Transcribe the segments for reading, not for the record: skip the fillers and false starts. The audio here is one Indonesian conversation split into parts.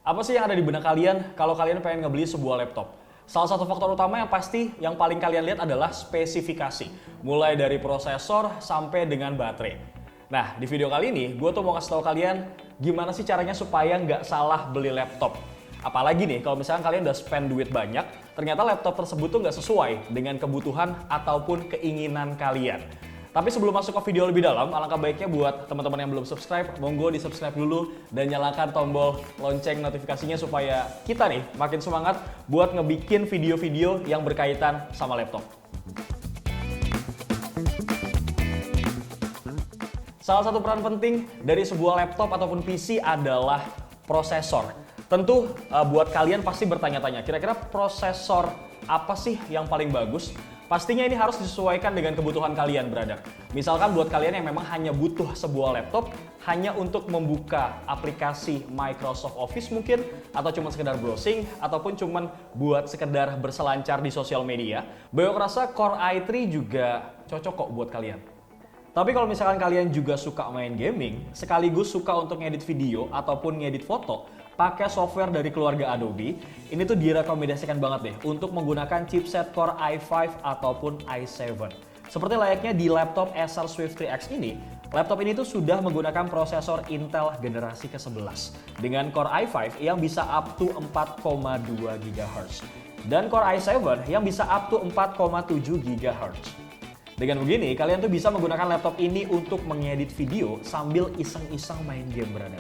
Apa sih yang ada di benak kalian kalau kalian pengen ngebeli sebuah laptop? Salah satu faktor utama yang pasti yang paling kalian lihat adalah spesifikasi. Mulai dari prosesor sampai dengan baterai. Nah, di video kali ini gue tuh mau kasih tahu kalian gimana sih caranya supaya nggak salah beli laptop. Apalagi nih kalau misalkan kalian udah spend duit banyak, ternyata laptop tersebut tuh nggak sesuai dengan kebutuhan ataupun keinginan kalian. Tapi sebelum masuk ke video lebih dalam, alangkah baiknya buat teman-teman yang belum subscribe, monggo di subscribe dulu dan nyalakan tombol lonceng notifikasinya supaya kita nih makin semangat buat ngebikin video-video yang berkaitan sama laptop. Salah satu peran penting dari sebuah laptop ataupun PC adalah prosesor. Tentu buat kalian pasti bertanya-tanya, kira-kira prosesor apa sih yang paling bagus? Pastinya ini harus disesuaikan dengan kebutuhan kalian, brother. Misalkan buat kalian yang memang hanya butuh sebuah laptop hanya untuk membuka aplikasi Microsoft Office mungkin, atau cuma sekedar browsing, ataupun cuma buat sekedar berselancar di sosial media, Beo rasa Core i3 juga cocok kok buat kalian. Tapi kalau misalkan kalian juga suka main gaming, sekaligus suka untuk ngedit video ataupun ngedit foto, pakai software dari keluarga Adobe, ini tuh direkomendasikan banget deh untuk menggunakan chipset Core i5 ataupun i7. Seperti layaknya di laptop Acer Swift 3X ini, laptop ini tuh sudah menggunakan prosesor Intel generasi ke-11 dengan Core i5 yang bisa up to 4,2 GHz dan Core i7 yang bisa up to 4,7 GHz. Dengan begini, kalian tuh bisa menggunakan laptop ini untuk mengedit video sambil iseng-iseng main game, brother.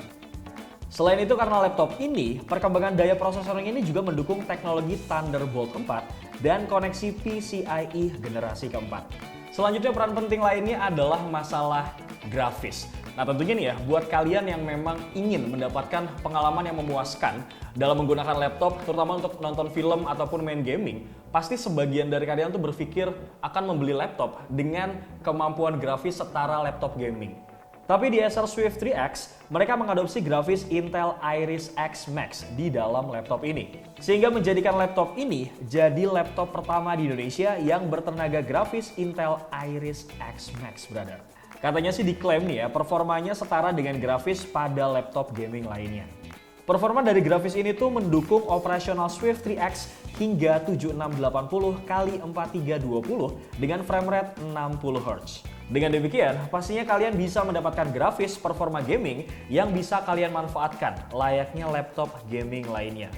Selain itu, karena laptop ini, perkembangan daya prosesornya ini juga mendukung teknologi Thunderbolt 4 dan koneksi PCIe generasi keempat. Selanjutnya, peran penting lainnya adalah masalah grafis. Nah, tentunya nih ya, buat kalian yang memang ingin mendapatkan pengalaman yang memuaskan dalam menggunakan laptop, terutama untuk nonton film ataupun main gaming, pasti sebagian dari kalian tuh berpikir akan membeli laptop dengan kemampuan grafis setara laptop gaming. Tapi di Acer Swift 3X, mereka mengadopsi grafis Intel Iris X Max di dalam laptop ini. Sehingga menjadikan laptop ini jadi laptop pertama di Indonesia yang bertenaga grafis Intel Iris X Max, brother. Katanya sih diklaim nih ya, performanya setara dengan grafis pada laptop gaming lainnya. Performa dari grafis ini tuh mendukung operasional Swift 3X hingga 7680x4320 dengan frame rate 60 Hz. Dengan demikian, pastinya kalian bisa mendapatkan grafis performa gaming yang bisa kalian manfaatkan layaknya laptop gaming lainnya.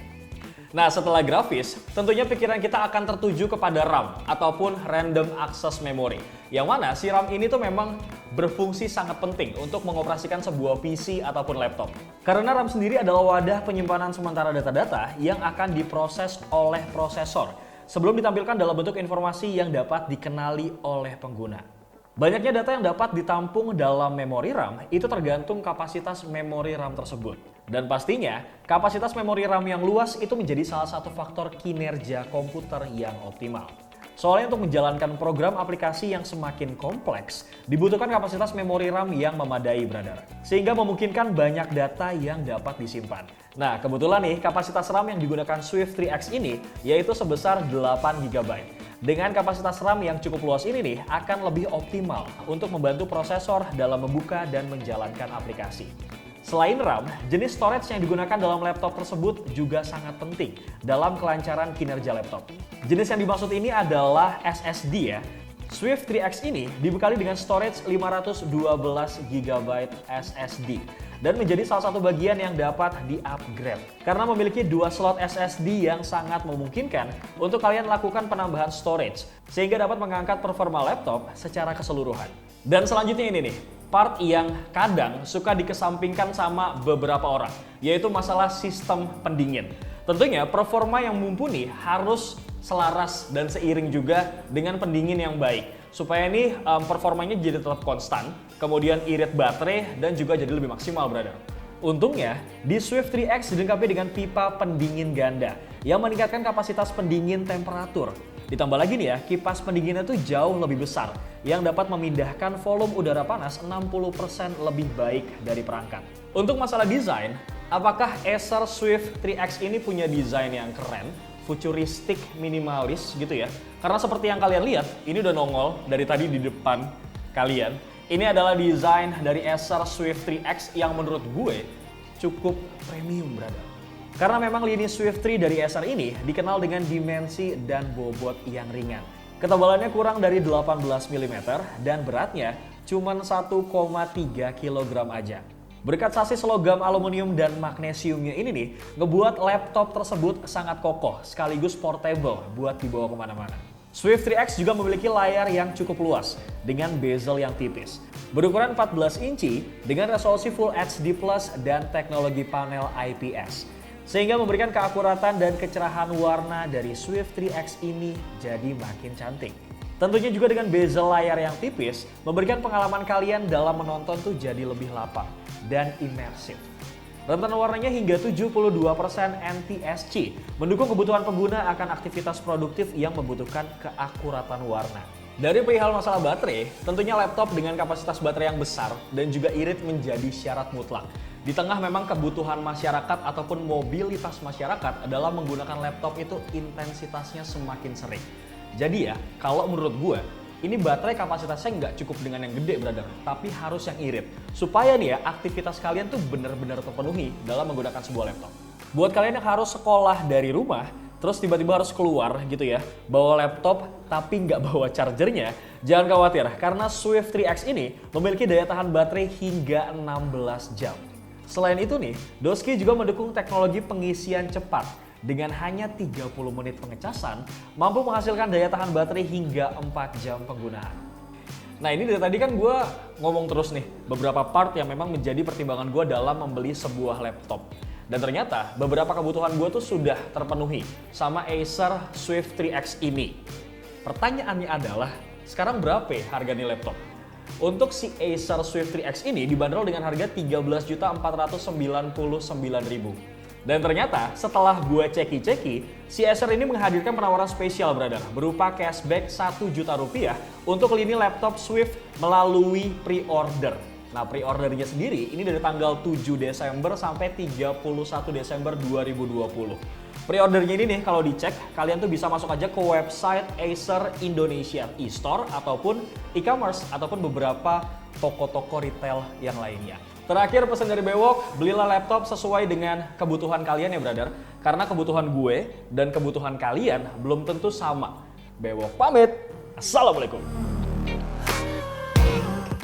Nah, setelah grafis, tentunya pikiran kita akan tertuju kepada RAM ataupun Random Access Memory. Yang mana si RAM ini tuh memang berfungsi sangat penting untuk mengoperasikan sebuah PC ataupun laptop. Karena RAM sendiri adalah wadah penyimpanan sementara data-data yang akan diproses oleh prosesor sebelum ditampilkan dalam bentuk informasi yang dapat dikenali oleh pengguna. Banyaknya data yang dapat ditampung dalam memori RAM itu tergantung kapasitas memori RAM tersebut. Dan pastinya, kapasitas memori RAM yang luas itu menjadi salah satu faktor kinerja komputer yang optimal. Soalnya untuk menjalankan program aplikasi yang semakin kompleks, dibutuhkan kapasitas memori RAM yang memadai, brother. Sehingga memungkinkan banyak data yang dapat disimpan. Nah, kebetulan nih kapasitas RAM yang digunakan Swift 3X ini yaitu sebesar 8 GB. Dengan kapasitas RAM yang cukup luas ini nih akan lebih optimal untuk membantu prosesor dalam membuka dan menjalankan aplikasi. Selain RAM, jenis storage yang digunakan dalam laptop tersebut juga sangat penting dalam kelancaran kinerja laptop. Jenis yang dimaksud ini adalah SSD ya. Swift 3X ini dibekali dengan storage 512 GB SSD dan menjadi salah satu bagian yang dapat di-upgrade karena memiliki dua slot SSD yang sangat memungkinkan untuk kalian lakukan penambahan storage sehingga dapat mengangkat performa laptop secara keseluruhan. Dan selanjutnya ini nih, part yang kadang suka dikesampingkan sama beberapa orang, yaitu masalah sistem pendingin. Tentunya performa yang mumpuni harus selaras dan seiring juga dengan pendingin yang baik supaya ini performanya jadi tetap konstan, kemudian irit baterai dan juga jadi lebih maksimal, brother. Untungnya, di Swift 3X dilengkapi dengan pipa pendingin ganda yang meningkatkan kapasitas pendingin temperatur. Ditambah lagi nih ya, kipas pendinginnya tuh jauh lebih besar yang dapat memindahkan volume udara panas 60% lebih baik dari perangkat. Untuk masalah desain, apakah Acer Swift 3X ini punya desain yang keren, futuristik, minimalis gitu ya? Karena seperti yang kalian lihat, ini udah nongol dari tadi di depan kalian. Ini adalah desain dari Acer Swift 3X yang menurut gue cukup premium, brother. Karena memang lini Swift 3 dari Acer ini dikenal dengan dimensi dan bobot yang ringan. Ketebalannya kurang dari 18 mm dan beratnya cuma 1,3 kg aja. Berkat sasis logam aluminium dan magnesiumnya ini nih, ngebuat laptop tersebut sangat kokoh sekaligus portable buat dibawa kemana-mana. Swift 3X juga memiliki layar yang cukup luas dengan bezel yang tipis. Berukuran 14 inci dengan resolusi Full HD Plus dan teknologi panel IPS. Sehingga memberikan keakuratan dan kecerahan warna dari Swift 3X ini jadi makin cantik. Tentunya juga dengan bezel layar yang tipis, memberikan pengalaman kalian dalam menonton tuh jadi lebih lapang dan imersif. Rentan warnanya hingga 72% NTSC, mendukung kebutuhan pengguna akan aktivitas produktif yang membutuhkan keakuratan warna. Dari perihal masalah baterai, tentunya laptop dengan kapasitas baterai yang besar dan juga irit menjadi syarat mutlak. Di tengah memang kebutuhan masyarakat ataupun mobilitas masyarakat adalah menggunakan laptop itu intensitasnya semakin sering. Jadi ya, kalau menurut gue, ini baterai kapasitasnya nggak cukup dengan yang gede, brother, tapi harus yang irit. Supaya nih ya, aktivitas kalian tuh benar-benar terpenuhi dalam menggunakan sebuah laptop. Buat kalian yang harus sekolah dari rumah, terus tiba-tiba harus keluar gitu ya, bawa laptop tapi nggak bawa chargernya, jangan khawatir karena Swift 3X ini memiliki daya tahan baterai hingga 16 jam. Selain itu nih, Doski juga mendukung teknologi pengisian cepat. Dengan hanya 30 menit pengecasan, mampu menghasilkan daya tahan baterai hingga 4 jam penggunaan. Nah ini dari tadi kan gue ngomong terus nih, beberapa part yang memang menjadi pertimbangan gue dalam membeli sebuah laptop. Dan ternyata beberapa kebutuhan gue tuh sudah terpenuhi sama Acer Swift 3X ini. Pertanyaannya adalah, sekarang berapa ya harga nih laptop? Untuk si Acer Swift 3X ini dibanderol dengan harga Rp13.499.000. Dan ternyata setelah gue ceki-ceki, si Acer ini menghadirkan penawaran spesial, brother, berupa cashback Rp1.000.000 untuk lini laptop Swift melalui pre-order. Nah, pre-ordernya sendiri ini dari tanggal 7 Desember sampai 31 Desember 2020. Pre-ordernya ini nih kalau dicek, kalian tuh bisa masuk aja ke website Acer Indonesia e-store ataupun e-commerce ataupun beberapa toko-toko retail yang lainnya. Terakhir pesan dari Bewok, belilah laptop sesuai dengan kebutuhan kalian ya brother. Karena kebutuhan gue dan kebutuhan kalian belum tentu sama. Bewok pamit, Assalamualaikum.